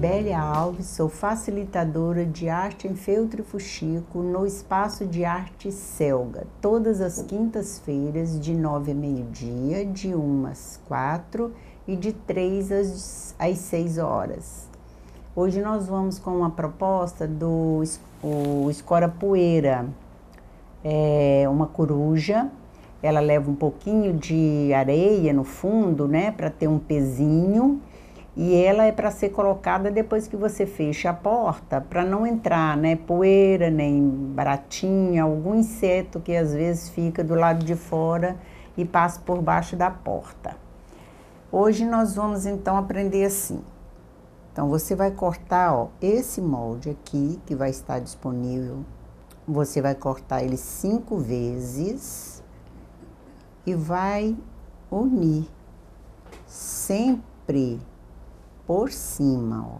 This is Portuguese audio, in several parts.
Cibélia Alves, sou facilitadora de arte em feltro e fuxico no Espaço de Arte Selga, todas as quintas-feiras, de 9 a meio-dia, de 1 às 4 e de 3 às 6 horas. Hoje nós vamos com uma proposta do Escora Poeira. É uma coruja, ela leva um pouquinho de areia no fundo, né, para ter um pezinho. E ela é para ser colocada depois que você fecha a porta, para não entrar, né, poeira, nem baratinha, algum inseto que às vezes fica do lado de fora e passa por baixo da porta. Hoje nós vamos então aprender assim. Então você vai cortar, ó, esse molde aqui que vai estar disponível. Você vai cortar ele 5 vezes e vai unir sempre por cima, ó,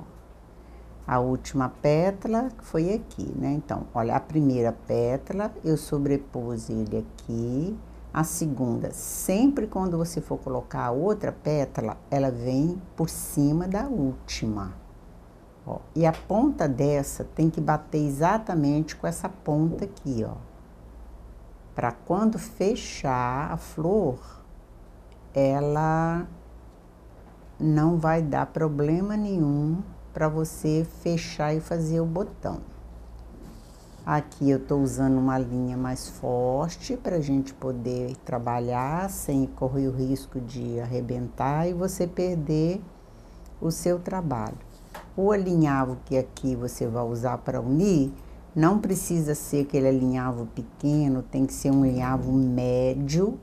a última pétala que foi aqui, né? Então, olha, a primeira pétala eu sobrepus ele aqui, a segunda, sempre quando você for colocar a outra pétala, ela vem por cima da última, ó. E a ponta dessa tem que bater exatamente com essa ponta aqui, ó, para quando fechar a flor, ela não vai dar problema nenhum para você fechar e fazer o botão. Aqui eu tô usando uma linha mais forte para a gente poder trabalhar sem correr o risco de arrebentar e você perder o seu trabalho. O alinhavo que aqui você vai usar para unir, não precisa ser aquele alinhavo pequeno, tem que ser um alinhavo médio.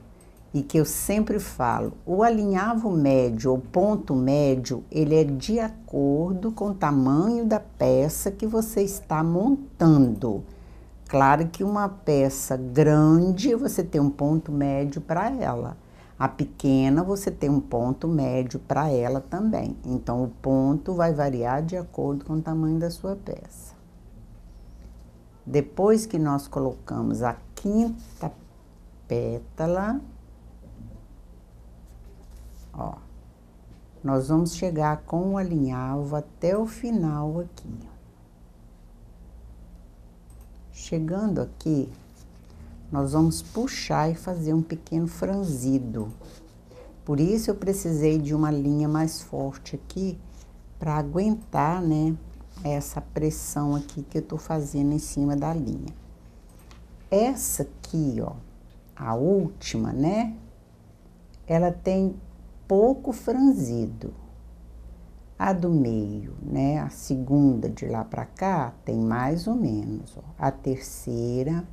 E que eu sempre falo, o alinhavo médio ou ponto médio, ele é de acordo com o tamanho da peça que você está montando. Claro que uma peça grande, você tem um ponto médio para ela. A pequena, você tem um ponto médio para ela também. Então, o ponto vai variar de acordo com o tamanho da sua peça. Depois que nós colocamos a quinta pétala, ó, nós vamos chegar com o alinhavo até o final aqui. Chegando aqui, nós vamos puxar e fazer um pequeno franzido. Por isso eu precisei de uma linha mais forte aqui, para aguentar, né, essa pressão aqui que eu tô fazendo em cima da linha. Essa aqui, ó, a última, né, ela tem pouco franzido. A do meio, né, a segunda de lá para cá tem mais ou menos, ó. A terceira,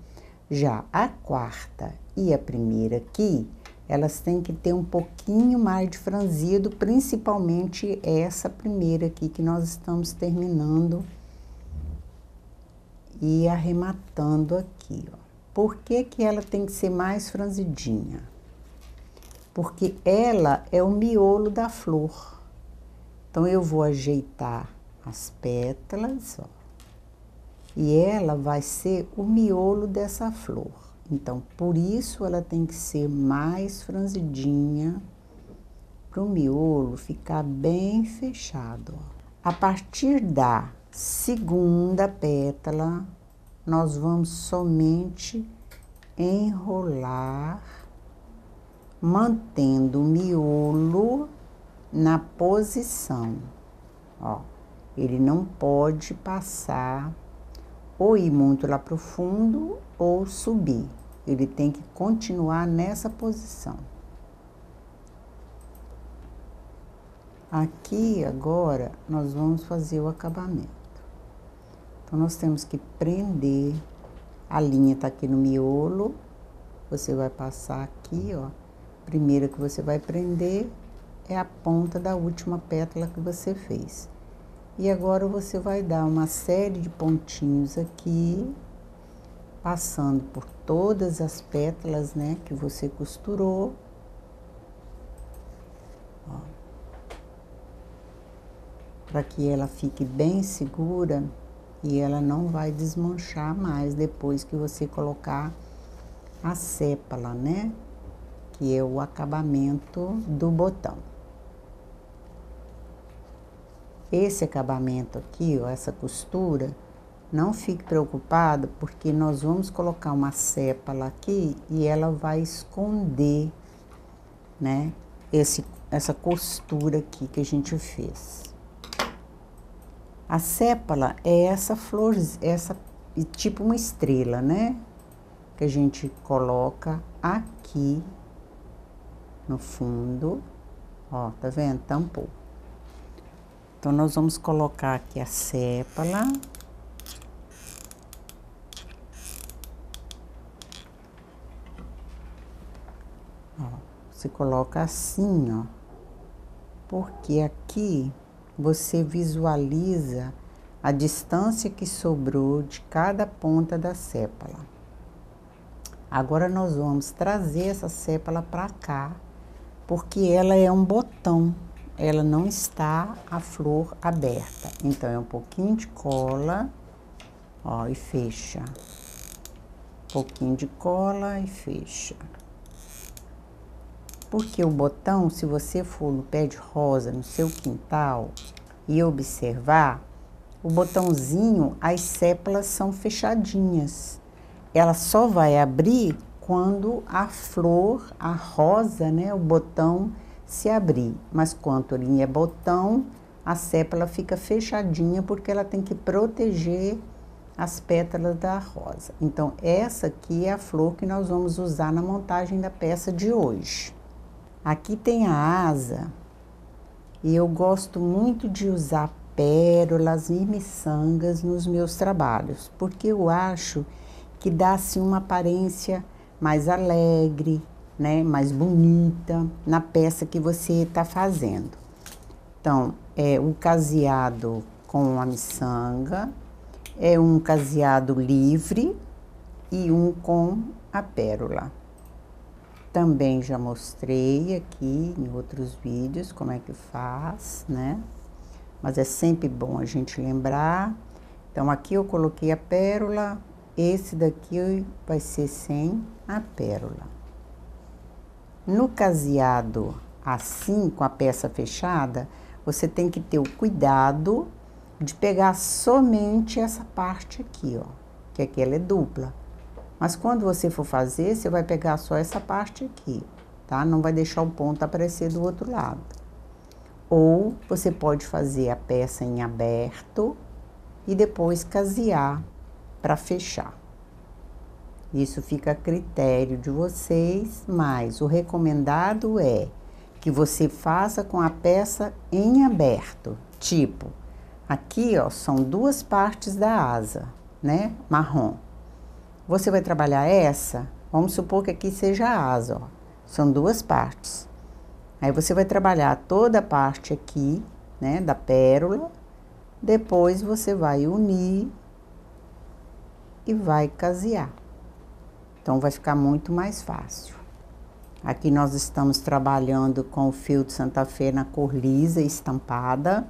já a quarta e a primeira aqui, elas têm que ter um pouquinho mais de franzido, principalmente essa primeira aqui que nós estamos terminando e arrematando aqui, ó. Por que que ela tem que ser mais franzidinha? Porque ela é o miolo da flor. Então, eu vou ajeitar as pétalas, ó, e ela vai ser o miolo dessa flor. Então, por isso, ela tem que ser mais franzidinha, para o miolo ficar bem fechado, ó. A partir da segunda pétala, nós vamos somente enrolar, mantendo o miolo na posição, ó. Ele não pode passar ou ir muito lá pro fundo ou subir. Ele tem que continuar nessa posição. Aqui agora nós vamos fazer o acabamento. Então nós temos que prender, a linha tá aqui no miolo, você vai passar aqui, ó. Primeiro que você vai prender é a ponta da última pétala que você fez. E agora você vai dar uma série de pontinhos aqui, passando por todas as pétalas, né, que você costurou. Para que ela fique bem segura e ela não vai desmanchar mais depois que você colocar a sépala, né? Que é o acabamento do botão. esse acabamento aqui, ó, essa costura, não fique preocupado, porque nós vamos colocar uma sépala aqui e ela vai esconder, né, essa costura aqui que a gente fez. A sépala é essa flor, tipo uma estrela, né, que a gente coloca aqui no fundo, ó, tá vendo? Tampou. Então, nós vamos colocar aqui a sépala. Ó, você coloca assim, ó, porque aqui você visualiza a distância que sobrou de cada ponta da sépala. Agora, nós vamos trazer essa sépala pra cá, porque ela é um botão, ela não está a flor aberta. Então, é um pouquinho de cola, ó, e fecha. Um pouquinho de cola e fecha. Porque o botão, se você for no pé de rosa, no seu quintal, e observar, o botãozinho, as sépalas são fechadinhas. Ela só vai abrir quando a flor, a rosa, né, o botão se abrir. Mas quando ele é botão, a sépala fica fechadinha, porque ela tem que proteger as pétalas da rosa. Então, essa aqui é a flor que nós vamos usar na montagem da peça de hoje. Aqui tem a asa, e eu gosto muito de usar pérolas e miçangas nos meus trabalhos, porque eu acho que dá assim uma aparência mais alegre, né, mais bonita na peça que você está fazendo. Então, é um caseado com a miçanga, é um caseado livre e um com a pérola. Também já mostrei aqui em outros vídeos como é que faz, né? Mas é sempre bom a gente lembrar. Então, aqui eu coloquei a pérola, esse daqui vai ser sem a pérola. No caseado assim, com a peça fechada, você tem que ter o cuidado de pegar somente essa parte aqui, ó, que aqui ela é dupla. Mas quando você for fazer, você vai pegar só essa parte aqui, tá? Não vai deixar o ponto aparecer do outro lado. Ou você pode fazer a peça em aberto e depois casear para fechar. Isso fica a critério de vocês, mas o recomendado é que você faça com a peça em aberto. Tipo, aqui, ó, são duas partes da asa, né? Marrom. Você vai trabalhar essa, vamos supor que aqui seja a asa, ó. São duas partes. Aí você vai trabalhar toda a parte aqui, né, da pérola. Depois você vai unir e vai casear. Então, vai ficar muito mais fácil. Aqui nós estamos trabalhando com o fio de Santa Fé na cor lisa estampada.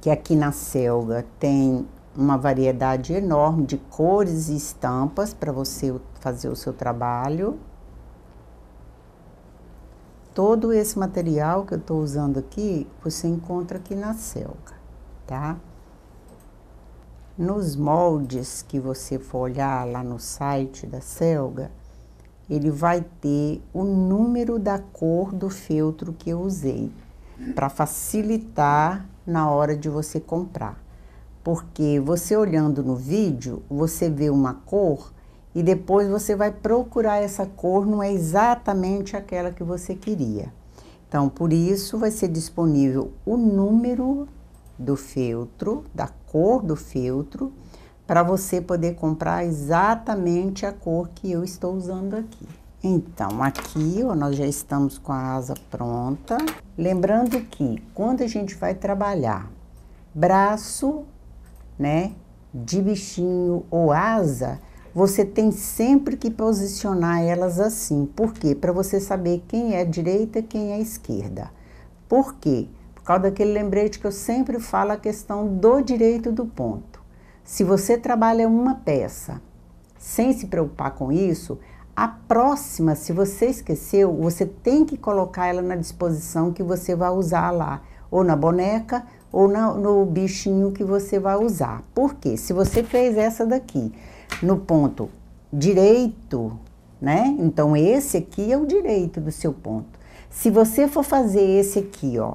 Que aqui na Selga tem uma variedade enorme de cores e estampas para você fazer o seu trabalho. Todo esse material que eu estou usando aqui, você encontra aqui na Selga, tá? Nos moldes que você for olhar lá no site da Selga, ele vai ter o número da cor do feltro que eu usei, para facilitar na hora de você comprar. Porque você olhando no vídeo, você vê uma cor e depois você vai procurar essa cor, não é exatamente aquela que você queria. Então, por isso vai ser disponível o número do feltro, da cor do feltro, para você poder comprar exatamente a cor que eu estou usando aqui. Então, aqui, ó, nós já estamos com a asa pronta. Lembrando que quando a gente vai trabalhar braço, né, de bichinho ou asa, você tem sempre que posicionar elas assim. Por quê? Para você saber quem é a direita e quem é a esquerda. Por quê? Por causa daquele lembrete que eu sempre falo, a questão do direito do ponto. Se você trabalha uma peça sem se preocupar com isso, a próxima, se você esqueceu, você tem que colocar ela na disposição que você vai usar lá. ou na boneca, ou no bichinho que você vai usar. Por quê? Se você fez essa daqui no ponto direito, né? Então, esse aqui é o direito do seu ponto. Se você for fazer esse aqui, ó,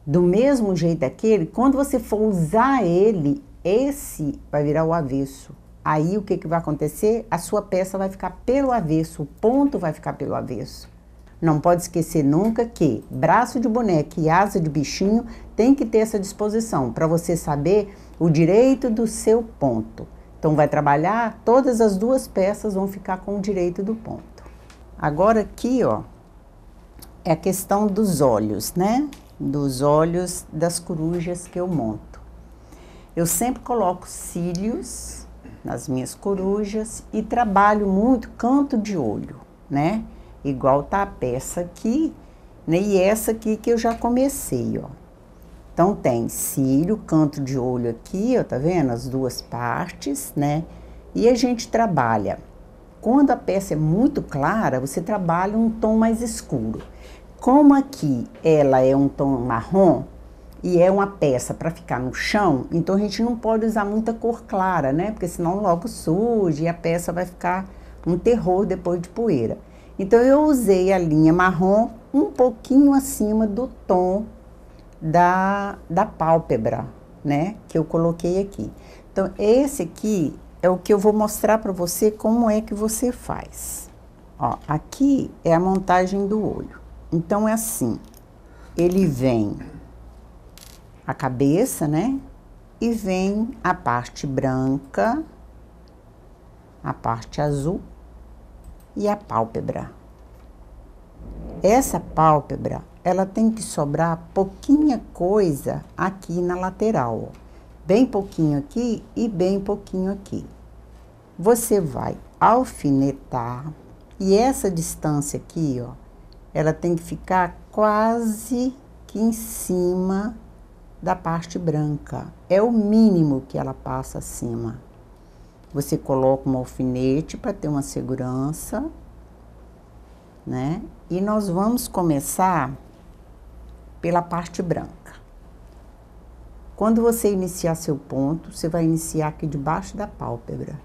do mesmo jeito daquele, quando você for usar ele, esse vai virar o avesso. Aí, o que vai acontecer? A sua peça vai ficar pelo avesso, o ponto vai ficar pelo avesso. Não pode esquecer nunca que braço de boneca e asa de bichinho tem que ter essa disposição, para você saber o direito do seu ponto. Então, vai trabalhar, todas as duas peças vão ficar com o direito do ponto. Agora, aqui, ó, é a questão dos olhos, né? Dos olhos das corujas que eu monto. Eu sempre coloco cílios nas minhas corujas e trabalho muito canto de olho, né? Igual tá a peça aqui, né? E essa aqui que eu já comecei, ó. Então, tem cílio, canto de olho aqui, ó, tá vendo? As duas partes, né? E a gente trabalha. Quando a peça é muito clara, você trabalha um tom mais escuro. Como aqui ela é um tom marrom e é uma peça para ficar no chão, então a gente não pode usar muita cor clara, né? Porque senão logo suja e a peça vai ficar um terror depois de poeira. Então, eu usei a linha marrom um pouquinho acima do tom da pálpebra, né? Que eu coloquei aqui. Então, esse aqui é o que eu vou mostrar para você como é que você faz. Ó, aqui é a montagem do olho. Então, é assim, ele vem a cabeça, né? E vem a parte branca, a parte azul e a pálpebra. Essa pálpebra, ela tem que sobrar pouquinha coisa aqui na lateral, ó. Bem pouquinho aqui e bem pouquinho aqui. Você vai alfinetar e essa distância aqui, ó, ela tem que ficar quase que em cima da parte branca. É o mínimo que ela passa acima. Você coloca um alfinete para ter uma segurança, né? E nós vamos começar pela parte branca. Quando você iniciar seu ponto, você vai iniciar aqui debaixo da pálpebra.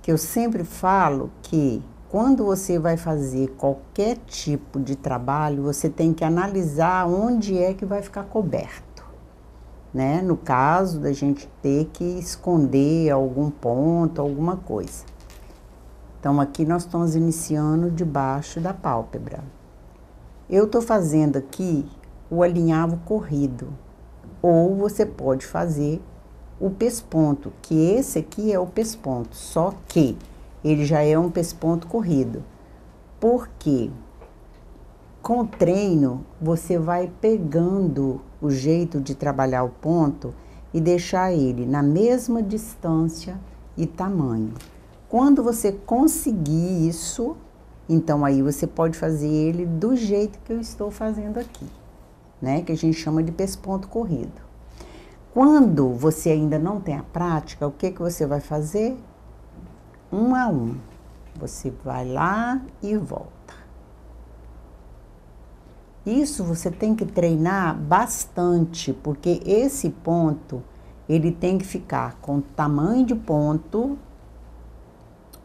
Que eu sempre falo que quando você vai fazer qualquer tipo de trabalho, você tem que analisar onde é que vai ficar coberto. Né? No caso da gente ter que esconder algum ponto, alguma coisa. Então, aqui nós estamos iniciando debaixo da pálpebra. Eu tô fazendo aqui o alinhavo corrido, ou você pode fazer o pesponto, que esse aqui é o pesponto, só que ele já é um pesponto corrido. Porque com o treino, você vai pegando o jeito de trabalhar o ponto e deixar ele na mesma distância e tamanho. Quando você conseguir isso, então aí você pode fazer ele do jeito que eu estou fazendo aqui, né? Que a gente chama de pesponto corrido. Quando você ainda não tem a prática, o que você vai fazer? Um a um. Você vai lá e volta. Isso você tem que treinar bastante, porque esse ponto, ele tem que ficar com tamanho de ponto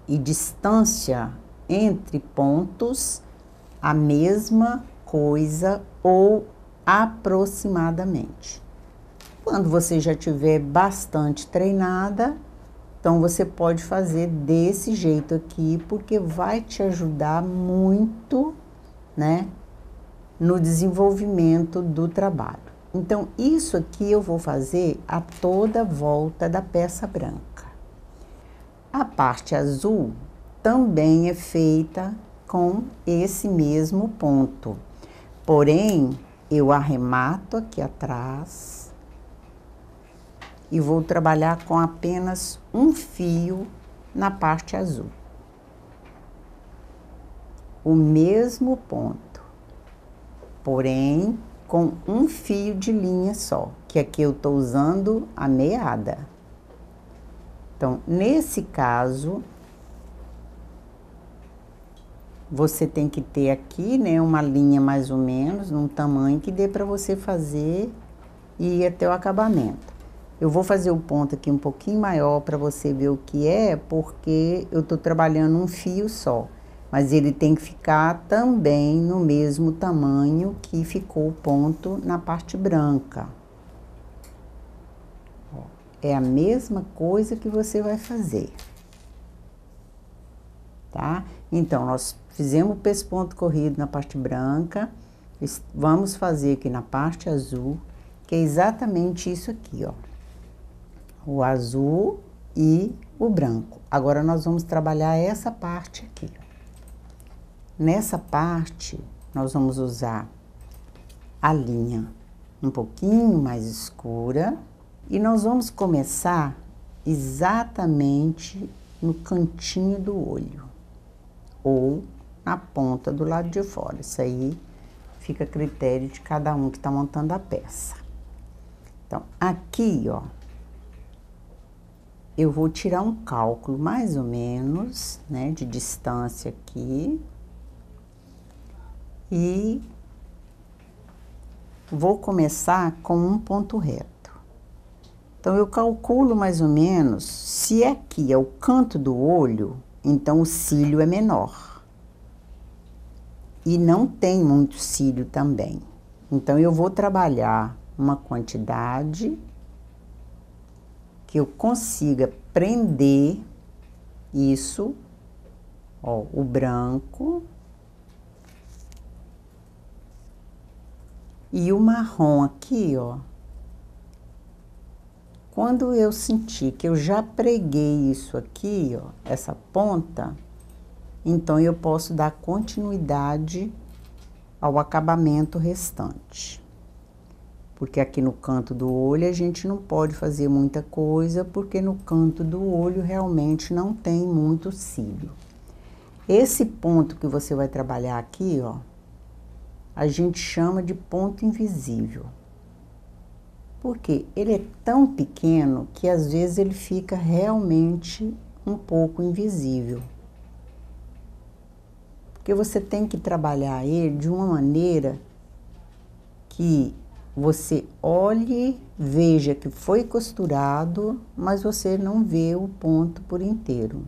e distância entre pontos a mesma coisa ou aproximadamente. Quando você já tiver bastante treinada, então você pode fazer desse jeito aqui, porque vai te ajudar muito, né, no desenvolvimento do trabalho. Então, isso aqui eu vou fazer a toda volta da peça branca. A parte azul também é feita com esse mesmo ponto. Porém, eu arremato aqui atrás e vou trabalhar com apenas um fio na parte azul. O mesmo ponto, porém com um fio de linha só, que aqui eu tô usando a meada. Então, nesse caso, você tem que ter aqui, né, uma linha mais ou menos, num tamanho que dê para você fazer e ir até o acabamento. Eu vou fazer o ponto aqui um pouquinho maior para você ver o que é, porque eu tô trabalhando um fio só. Mas ele tem que ficar também no mesmo tamanho que ficou o ponto na parte branca. Ó, é a mesma coisa que você vai fazer. Tá? Então, nós fizemos o pesponto corrido na parte branca, vamos fazer aqui na parte azul, que é exatamente isso aqui, ó. O azul e o branco. Agora, nós vamos trabalhar essa parte aqui. Nessa parte, nós vamos usar a linha um pouquinho mais escura e nós vamos começar exatamente no cantinho do olho ou na ponta do lado de fora. Isso aí fica a critério de cada um que tá montando a peça. Então, aqui, ó, eu vou tirar um cálculo mais ou menos, né, de distância aqui. E vou começar com um ponto reto. Então, eu calculo mais ou menos, se aqui é o canto do olho, então o cílio é menor. E não tem muito cílio também. Então, eu vou trabalhar uma quantidade que eu consiga prender isso, ó, o branco. E o marrom aqui, ó, quando eu sentir que eu já preguei isso aqui, ó, essa ponta, então eu posso dar continuidade ao acabamento restante. Porque aqui no canto do olho a gente não pode fazer muita coisa, porque no canto do olho realmente não tem muito cílio. Esse ponto que você vai trabalhar aqui, ó, a gente chama de ponto invisível. Porque ele é tão pequeno que às vezes ele fica realmente um pouco invisível. Porque você tem que trabalhar ele de uma maneira que você olhe, veja que foi costurado, mas você não vê o ponto por inteiro.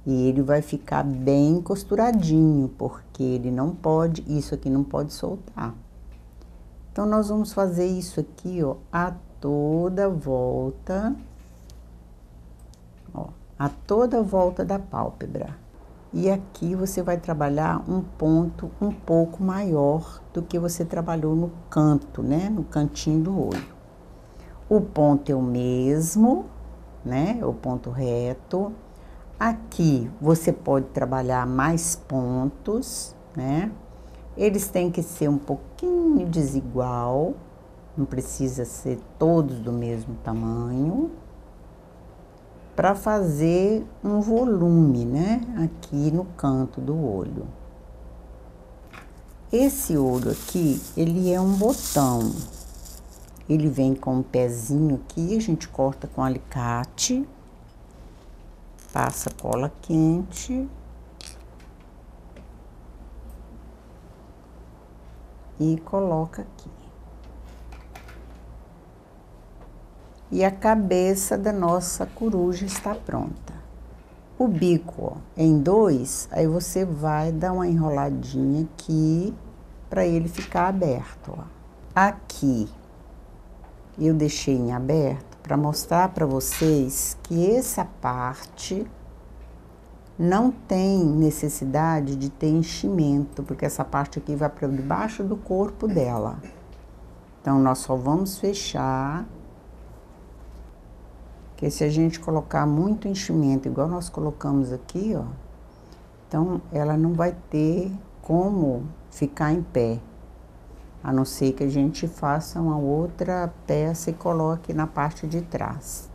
E ele vai ficar bem costuradinho, porque ele não pode, isso aqui não pode soltar. Então, nós vamos fazer isso aqui, ó, a toda volta, ó, a toda volta da pálpebra. E aqui você vai trabalhar um ponto um pouco maior do que você trabalhou no canto, né, no cantinho do olho. O ponto é o mesmo, né, é o ponto reto. Aqui você pode trabalhar mais pontos, né? Eles têm que ser um pouquinho desigual, não precisa ser todos do mesmo tamanho, para fazer um volume, né? Aqui no canto do olho. Esse olho aqui, ele é um botão. Ele vem com um pezinho aqui, a gente corta com alicate. Passa cola quente e coloca aqui. E a cabeça da nossa coruja está pronta. O bico, ó, em 2, aí você vai dar uma enroladinha aqui para ele ficar aberto, ó. Aqui eu deixei em aberto para mostrar para vocês que essa parte não tem necessidade de ter enchimento, porque essa parte aqui vai para debaixo do corpo dela. Então, nós só vamos fechar, porque se a gente colocar muito enchimento, igual nós colocamos aqui, ó, então ela não vai ter como ficar em pé. A não ser que a gente faça uma outra peça e coloque na parte de trás.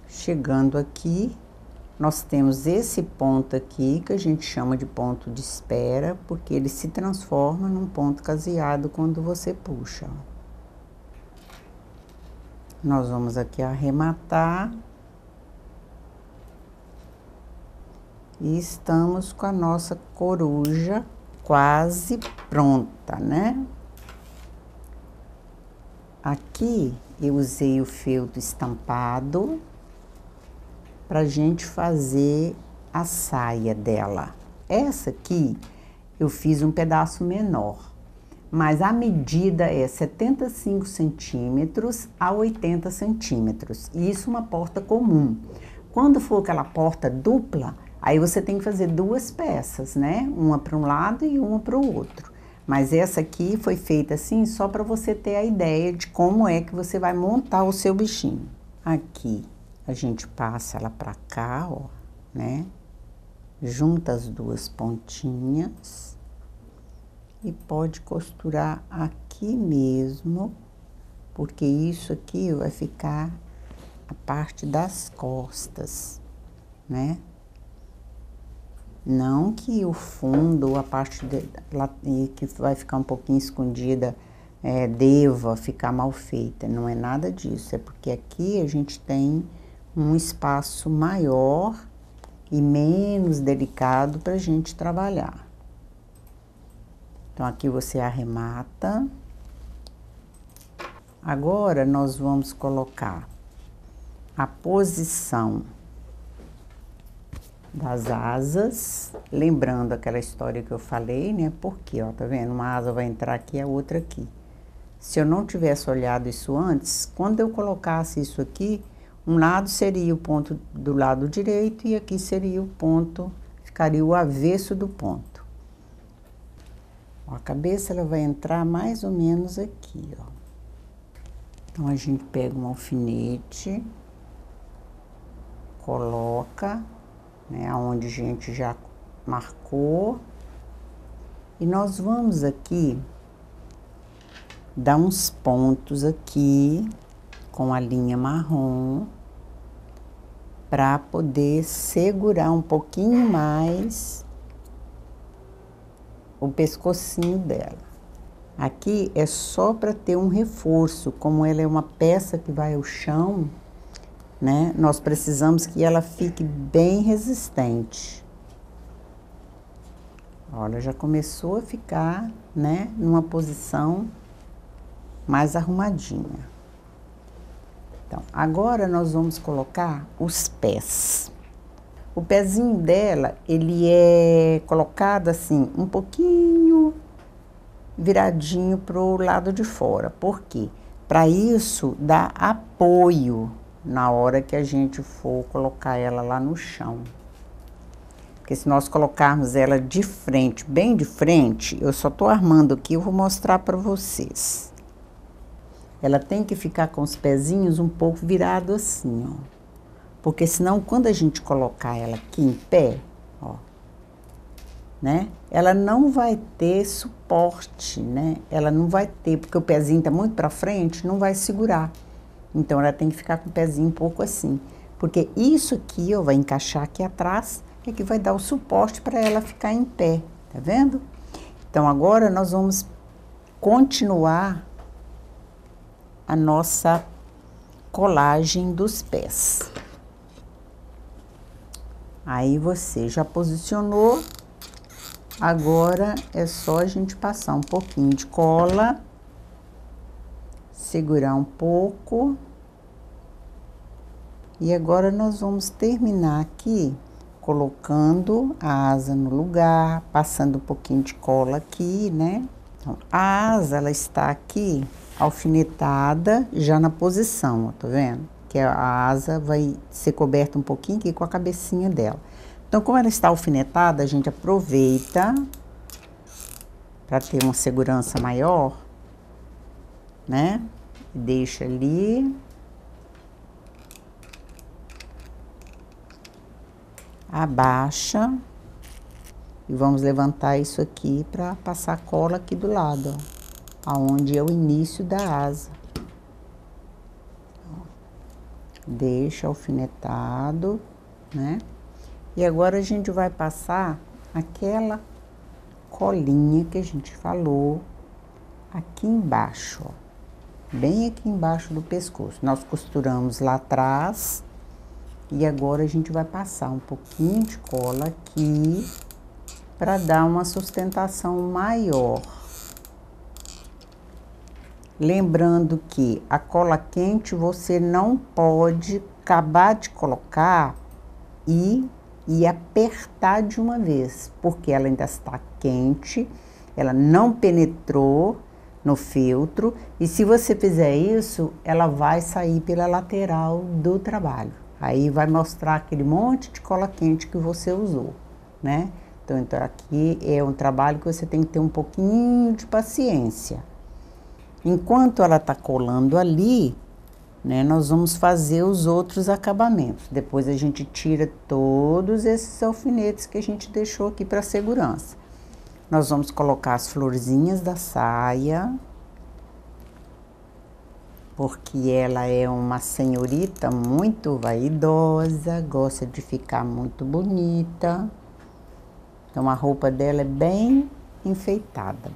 Chegando aqui, nós temos esse ponto aqui, que a gente chama de ponto de espera, porque ele se transforma num ponto caseado quando você puxa. Nós vamos aqui arrematar. E estamos com a nossa coruja quase pronta, né? Aqui eu usei o feltro estampado pra gente fazer a saia dela. Essa aqui eu fiz um pedaço menor, mas a medida é 75 centímetros a 80 centímetros. E isso uma porta comum. Quando for aquela porta dupla, aí você tem que fazer duas peças, né? Uma para um lado e uma para o outro. Mas essa aqui foi feita assim só para você ter a ideia de como é que você vai montar o seu bichinho. Aqui a gente passa ela para cá, ó, né? Junta as duas pontinhas e pode costurar aqui mesmo, porque isso aqui vai ficar a parte das costas, né? Não que o fundo, a parte que vai ficar um pouquinho escondida, deva ficar mal feita. Não é nada disso. É porque aqui a gente tem um espaço maior e menos delicado para a gente trabalhar. Então, aqui você arremata. Agora, nós vamos colocar a posição das asas, lembrando aquela história que eu falei, né? Porque, ó, tá vendo? Uma asa vai entrar aqui, a outra aqui. Se eu não tivesse olhado isso antes, quando eu colocasse isso aqui, um lado seria o ponto do lado direito e aqui seria o ponto, ficaria o avesso do ponto. Ó, a cabeça, ela vai entrar mais ou menos aqui, ó. Então, a gente pega um alfinete, coloca, né, aonde a gente já marcou, e nós vamos aqui dar uns pontos aqui com a linha marrom para poder segurar um pouquinho mais o pescocinho dela. Aqui é só para ter um reforço, como ela é uma peça que vai ao chão, né? Nós precisamos que ela fique bem resistente. Olha, já começou a ficar, né, numa posição mais arrumadinha. Então, agora nós vamos colocar os pés. O pezinho dela, ele é colocado assim, um pouquinho viradinho pro lado de fora. Por quê? Para isso, dá apoio na hora que a gente for colocar ela lá no chão. Porque se nós colocarmos ela de frente, bem de frente, eu só tô armando aqui, eu vou mostrar para vocês. Ela tem que ficar com os pezinhos um pouco virados assim, ó. Porque senão, quando a gente colocar ela aqui em pé, ó, né? Ela não vai ter suporte, né? Ela não vai ter, porque o pezinho tá muito para frente, não vai segurar. Então, ela tem que ficar com o pezinho um pouco assim. Porque isso aqui, ó, vai encaixar aqui atrás, é que vai dar o suporte para ela ficar em pé, tá vendo? Então, agora nós vamos continuar a nossa colagem dos pés. Aí, você já posicionou, agora é só a gente passar um pouquinho de cola, segurar um pouco. E agora nós vamos terminar aqui colocando a asa no lugar, passando um pouquinho de cola aqui, né? Então, a asa, ela está aqui alfinetada já na posição, ó, tá vendo? Que a asa vai ser coberta um pouquinho aqui com a cabecinha dela. Então, como ela está alfinetada, a gente aproveita para ter uma segurança maior, né? Deixa ali. Abaixa. E vamos levantar isso aqui para passar cola aqui do lado, ó. Aonde é o início da asa. Deixa alfinetado, né? E agora a gente vai passar aquela colinha que a gente falou aqui embaixo, ó. Bem aqui embaixo do pescoço. Nós costuramos lá atrás, E agora a gente vai passar um pouquinho de cola aqui para dar uma sustentação maior. Lembrando que a cola quente você não pode acabar de colocar e apertar de uma vez, porque ela ainda está quente, ela não penetrou no feltro, e se você fizer isso, ela vai sair pela lateral do trabalho. Aí vai mostrar aquele monte de cola quente que você usou, né? Então aqui é um trabalho que você tem que ter um pouquinho de paciência. Enquanto ela tá colando ali, né, nós vamos fazer os outros acabamentos. Depois a gente tira todos esses alfinetes que a gente deixou aqui para segurança. Nós vamos colocar as florzinhas da saia, porque ela é uma senhorita muito vaidosa, gosta de ficar muito bonita. Então a roupa dela é bem enfeitada,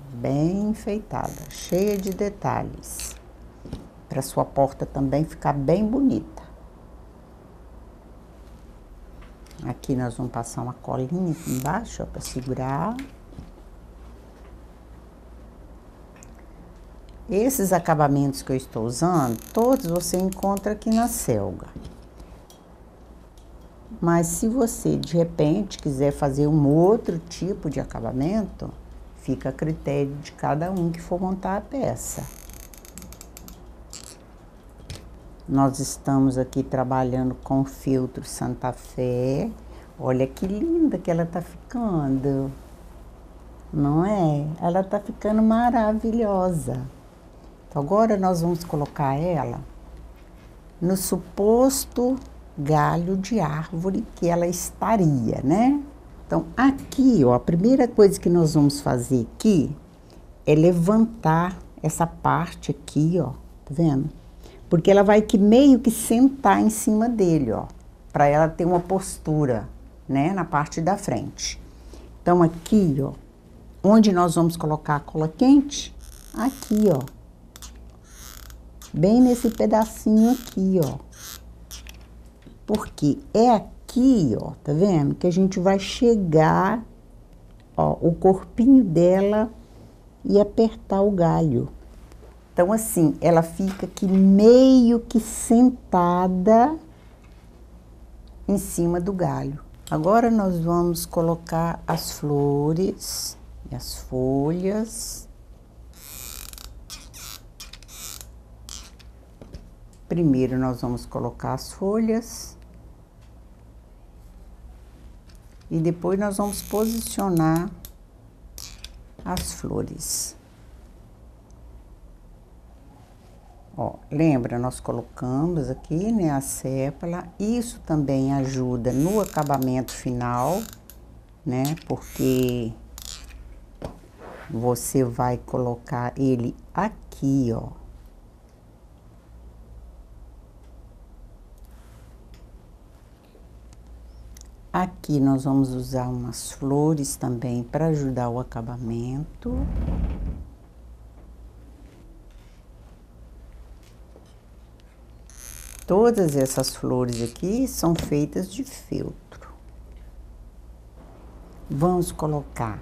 cheia de detalhes. Para sua porta também ficar bem bonita. Aqui nós vamos passar uma colinha aqui embaixo, ó, para segurar. Esses acabamentos que eu estou usando, todos você encontra aqui na Selga. Mas se você, de repente, quiser fazer um outro tipo de acabamento, fica a critério de cada um que for montar a peça. Nós estamos aqui trabalhando com feltro Santa Fé. Olha que linda que ela tá ficando, não é? Ela tá ficando maravilhosa. Então, agora nós vamos colocar ela no suposto galho de árvore que ela estaria, né? Então, aqui, ó, a primeira coisa que nós vamos fazer aqui é levantar essa parte aqui, ó, tá vendo? Porque ela vai que meio que sentar em cima dele, ó, para ela ter uma postura, né, na parte da frente. Então, aqui, ó, onde nós vamos colocar a cola quente? Aqui, ó. Bem nesse pedacinho aqui, ó. Porque é aqui, ó, tá vendo? Que a gente vai chegar, ó, o corpinho dela e apertar o galho. Então, assim, ela fica aqui meio que sentada em cima do galho. Agora, nós vamos colocar as flores e as folhas. Primeiro, nós vamos colocar as folhas. E depois, nós vamos posicionar as flores. Ó, lembra, nós colocamos aqui, né, a sépala. Isso também ajuda no acabamento final, né, porque você vai colocar ele aqui, ó. Aqui nós vamos usar umas flores também para ajudar o acabamento. Todas essas flores aqui são feitas de feltro. Vamos colocar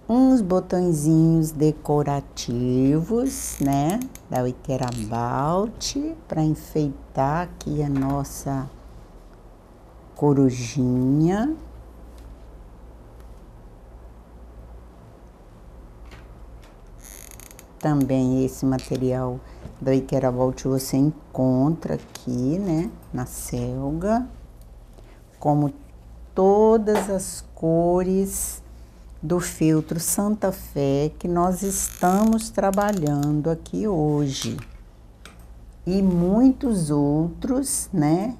uns botõezinhos decorativos, né, da Wickerabout, para enfeitar aqui a nossa corujinha. Também esse material da Wickerabout você encontra aqui, né, na Selga, como todas as cores do feltro Santa Fé que nós estamos trabalhando aqui hoje. E muitos outros, né,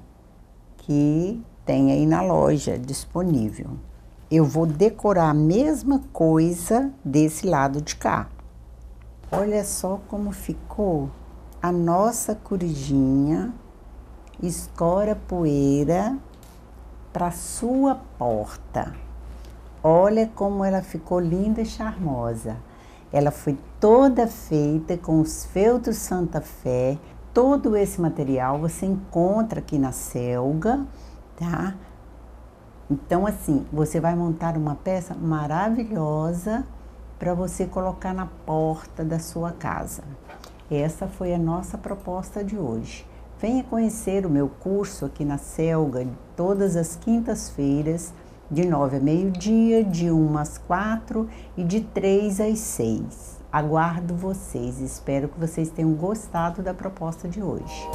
que tem aí na loja disponível. Eu vou decorar a mesma coisa desse lado de cá. Olha só como ficou a nossa corujinha, escora poeira para sua porta. Olha como ela ficou linda e charmosa. Ela foi toda feita com os feltros Santa Fé, Todo esse material você encontra aqui na Selga, tá? Então, assim, você vai montar uma peça maravilhosa para você colocar na porta da sua casa. Essa foi a nossa proposta de hoje. Venha conhecer o meu curso aqui na Selga, todas as quintas-feiras, de 9 a meio-dia, de 1 às 4 e de 3 às 6. Aguardo vocês, espero que vocês tenham gostado da proposta de hoje.